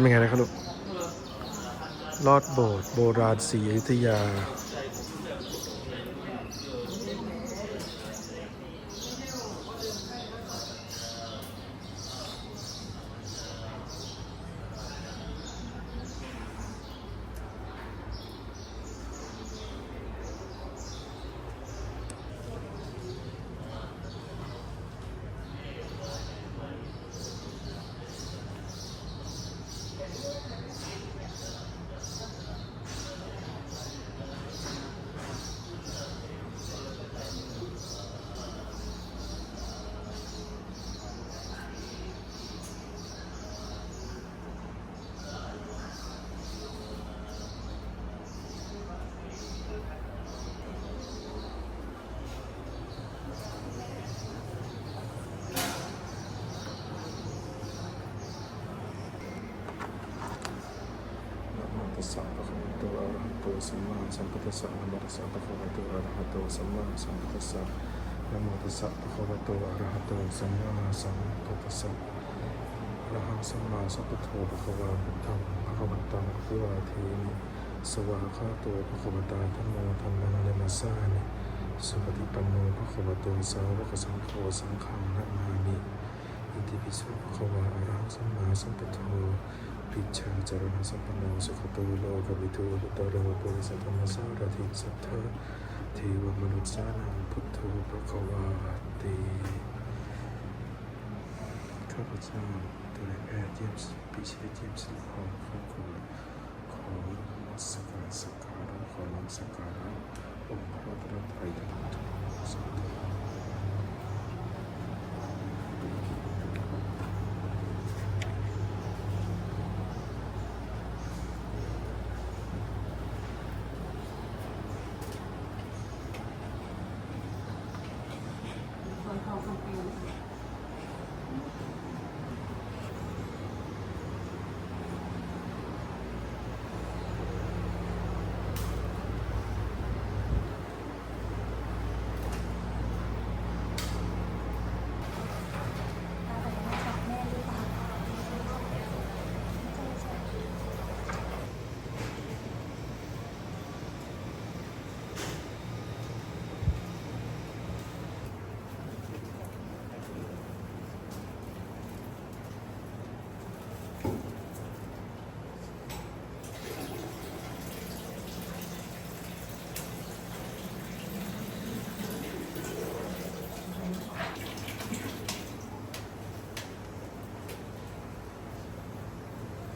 เป็นไงนะครับลูกลอดโบสถ์โบราณศรีอยุธยาตัสสะภะคะวะโตอะระหะโตสัมมาสัมพุทธัสสะนะโมตัสสะภะคะวะโตอะระหะโตสัมมาสัมพุทธัสสะนะโมตัสสะภะคะวะโตอะระหะโตสัมมาสัมพุทธัสสะอะระหังสัมมาสัมพุทโธภะคะวะพุทธังภะคะวันตังอะภิวาเทมิสวากขาโตภะคะวะตาธัมโมธัมมังนัมสสามิสุปฏิปันโนภะคะวะโตสาวกสังโฆสังฆังนะมามิอิติปิโสภะคะวะอะระหังสัมมาสัมพุทโธปิจฉาจารณสัมปันโนสุขโตโลกวิทูปตโรปุริสธรรมสารถิสัทธาเทวมนุษย์สานังพุทโธภควาติข้าพเจ้าตัวนายแพทย์เยี่ยมพิเชษเยี่ยมสิริพรครอบครัวขอนมัสการสักการะขอนมัสการะองค์พระรัตนตรัยทั้งทุกสาธุ